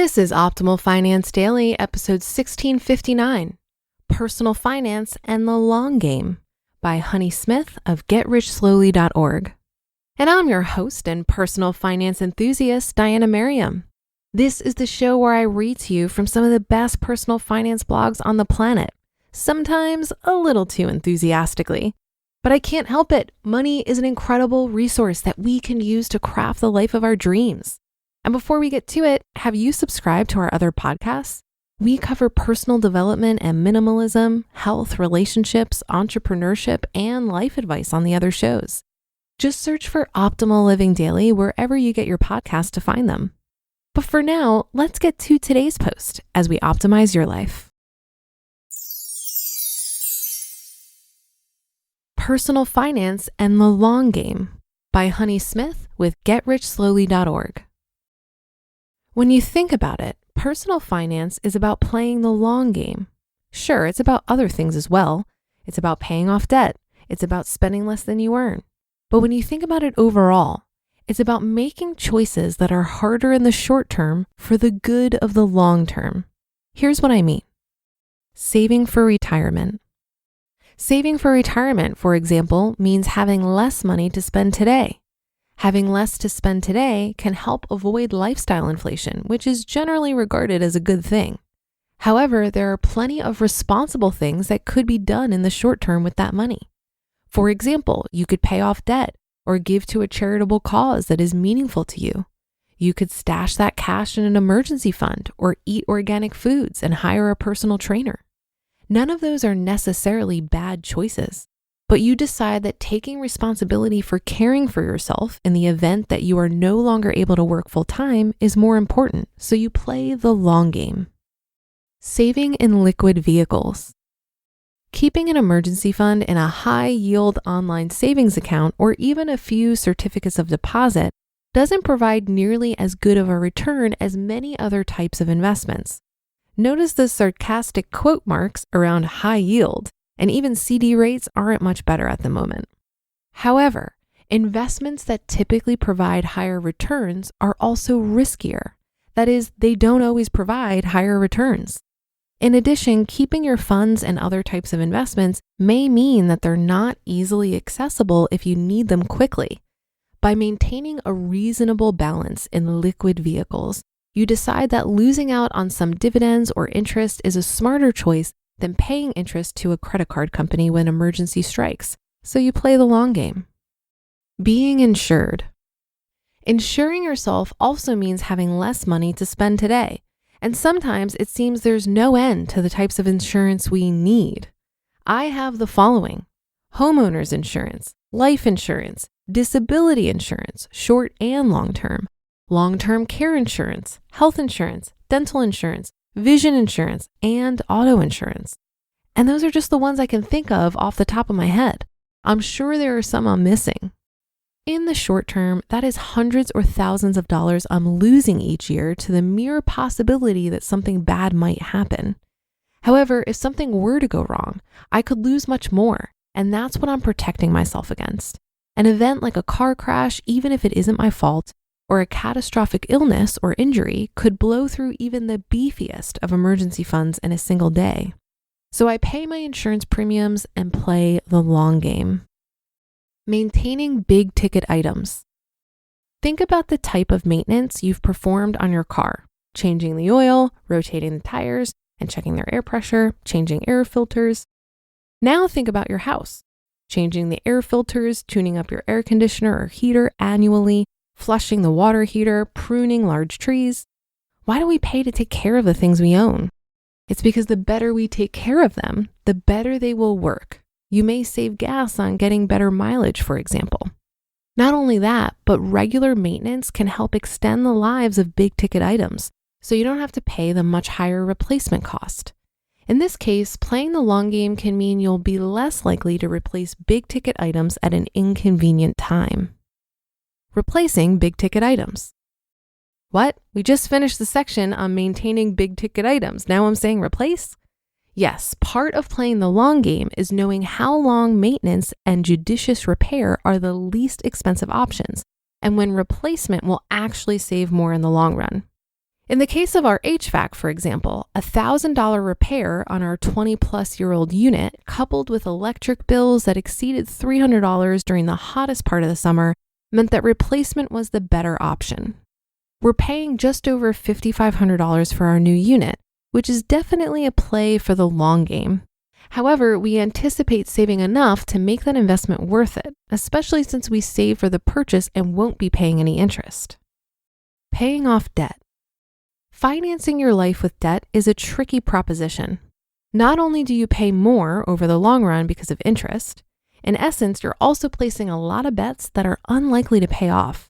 This is Optimal Finance Daily, episode 1659, Personal Finance and the Long Game by Honey Smith of GetRichSlowly.org. And I'm your host and personal finance enthusiast, Diana Merriam. This is the show where I read to you from some of the best personal finance blogs on the planet, sometimes a little too enthusiastically. But I can't help it. Money is an incredible resource that we can use to craft the life of our dreams. And before we get to it, have you subscribed to our other podcasts? We cover personal development and minimalism, health, relationships, entrepreneurship, and life advice on the other shows. Just search for Optimal Living Daily wherever you get your podcasts to find them. But for now, let's get to today's post as we optimize your life. Personal Finance and the Long Game by Honey Smith with GetRichSlowly.org. When you think about it, personal finance is about playing the long game. Sure, it's about other things as well. It's about paying off debt. It's about spending less than you earn. But when you think about it overall, it's about making choices that are harder in the short term for the good of the long term. Here's what I mean. Saving for retirement. Saving for retirement, for example, means having less money to spend today. Having less to spend today can help avoid lifestyle inflation, which is generally regarded as a good thing. However, there are plenty of responsible things that could be done in the short term with that money. For example, you could pay off debt or give to a charitable cause that is meaningful to you. You could stash that cash in an emergency fund or eat organic foods and hire a personal trainer. None of those are necessarily bad choices. But you decide that taking responsibility for caring for yourself in the event that you are no longer able to work full time is more important, so you play the long game. Saving in liquid vehicles. Keeping an emergency fund in a high-yield online savings account or even a few certificates of deposit doesn't provide nearly as good of a return as many other types of investments. Notice the sarcastic quote marks around high yield. And even CD rates aren't much better at the moment. However, investments that typically provide higher returns are also riskier. That is, they don't always provide higher returns. In addition, keeping your funds and other types of investments may mean that they're not easily accessible if you need them quickly. By maintaining a reasonable balance in liquid vehicles, you decide that losing out on some dividends or interest is a smarter choice than paying interest to a credit card company when emergency strikes, so you play the long game. Being insured. Insuring yourself also means having less money to spend today, and sometimes it seems there's no end to the types of insurance we need. I have the following: homeowners insurance, life insurance, disability insurance, short and long-term care insurance, health insurance, dental insurance, vision insurance, and auto insurance. And those are just the ones I can think of off the top of my head. I'm sure there are some I'm missing. In the short term, that is hundreds or thousands of dollars I'm losing each year to the mere possibility that something bad might happen. However, if something were to go wrong, I could lose much more, and that's what I'm protecting myself against. An event like a car crash, even if it isn't my fault, or a catastrophic illness or injury could blow through even the beefiest of emergency funds in a single day. So I pay my insurance premiums and play the long game. Maintaining big ticket items. Think about the type of maintenance you've performed on your car: changing the oil, rotating the tires, and checking their air pressure, changing air filters. Now think about your house: changing the air filters, tuning up your air conditioner or heater annually, flushing the water heater, pruning large trees. Why do we pay to take care of the things we own? It's because the better we take care of them, the better they will work. You may save gas on getting better mileage, for example. Not only that, but regular maintenance can help extend the lives of big ticket items, so you don't have to pay the much higher replacement cost. In this case, playing the long game can mean you'll be less likely to replace big ticket items at an inconvenient time. Replacing big ticket items. What? We just finished the section on maintaining big ticket items. Now I'm saying replace? Yes, part of playing the long game is knowing how long maintenance and judicious repair are the least expensive options, and when replacement will actually save more in the long run. In the case of our HVAC, for example, a $1,000 repair on our 20-plus-year-old unit, coupled with electric bills that exceeded $300 during the hottest part of the summer, meant that replacement was the better option. We're paying just over $5,500 for our new unit, which is definitely a play for the long game. However, we anticipate saving enough to make that investment worth it, especially since we save for the purchase and won't be paying any interest. Paying off debt. Financing your life with debt is a tricky proposition. Not only do you pay more over the long run because of interest, in essence, you're also placing a lot of bets that are unlikely to pay off.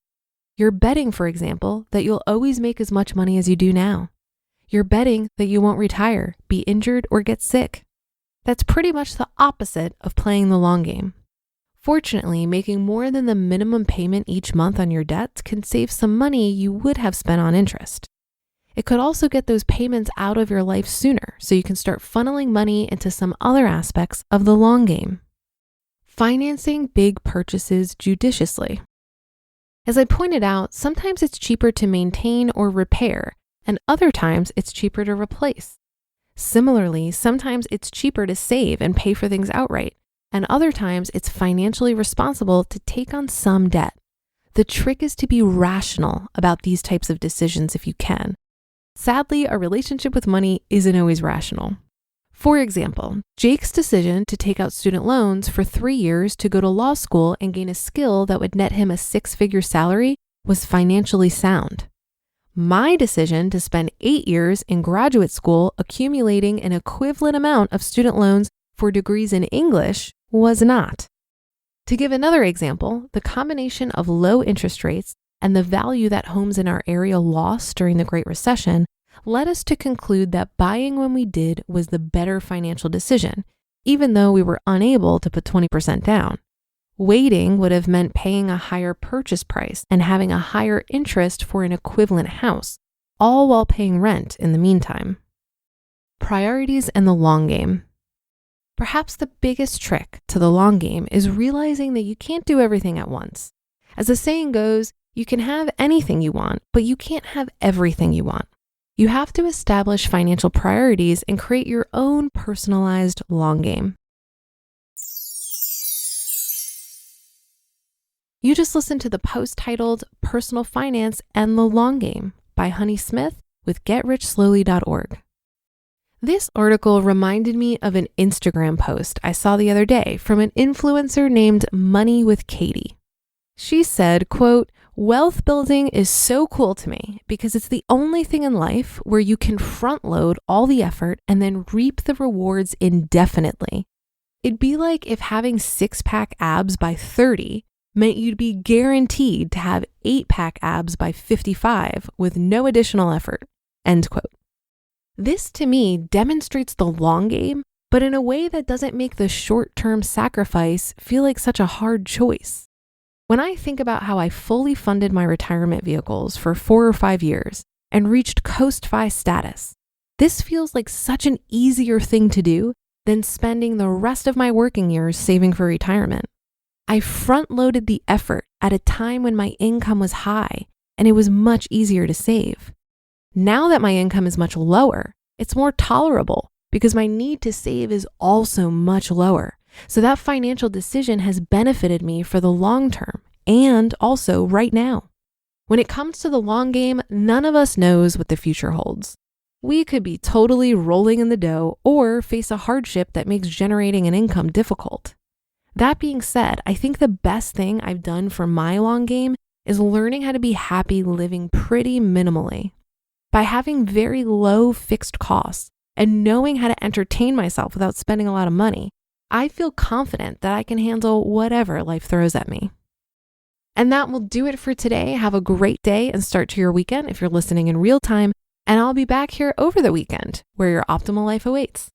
You're betting, for example, that you'll always make as much money as you do now. You're betting that you won't retire, be injured, or get sick. That's pretty much the opposite of playing the long game. Fortunately, making more than the minimum payment each month on your debts can save some money you would have spent on interest. It could also get those payments out of your life sooner so you can start funneling money into some other aspects of the long game. Financing big purchases judiciously. As I pointed out, sometimes it's cheaper to maintain or repair, and other times it's cheaper to replace. Similarly, sometimes it's cheaper to save and pay for things outright, and other times it's financially responsible to take on some debt. The trick is to be rational about these types of decisions if you can. Sadly, our relationship with money isn't always rational. For example, Jake's decision to take out student loans for 3 years to go to law school and gain a skill that would net him a 6-figure salary was financially sound. My decision to spend 8 years in graduate school accumulating an equivalent amount of student loans for degrees in English was not. To give another example, the combination of low interest rates and the value that homes in our area lost during the Great Recession led us to conclude that buying when we did was the better financial decision, even though we were unable to put 20% down. Waiting would have meant paying a higher purchase price and having a higher interest for an equivalent house, all while paying rent in the meantime. Priorities and the long game. Perhaps the biggest trick to the long game is realizing that you can't do everything at once. As the saying goes, you can have anything you want, but you can't have everything you want. You have to establish financial priorities and create your own personalized long game. You just listened to the post titled Personal Finance and the Long Game by Honey Smith with GetRichSlowly.org. This article reminded me of an Instagram post I saw the other day from an influencer named Money with Katie. She said, quote, "Wealth building is so cool to me because it's the only thing in life where you can front load all the effort and then reap the rewards indefinitely. It'd be like if having 6-pack abs by 30 meant you'd be guaranteed to have 8-pack abs by 55 with no additional effort." End quote. This to me demonstrates the long game, but in a way that doesn't make the short-term sacrifice feel like such a hard choice. When I think about how I fully funded my retirement vehicles for 4 or 5 years and reached Coast-Fi status, this feels like such an easier thing to do than spending the rest of my working years saving for retirement. I front-loaded the effort at a time when my income was high and it was much easier to save. Now that my income is much lower, it's more tolerable because my need to save is also much lower. So that financial decision has benefited me for the long term and also right now. When it comes to the long game, none of us knows what the future holds. We could be totally rolling in the dough or face a hardship that makes generating an income difficult. That being said, I think the best thing I've done for my long game is learning how to be happy living pretty minimally. By having very low fixed costs and knowing how to entertain myself without spending a lot of money, I feel confident that I can handle whatever life throws at me. And that will do it for today. Have a great day and start to your weekend if you're listening in real time. And I'll be back here over the weekend where your optimal life awaits.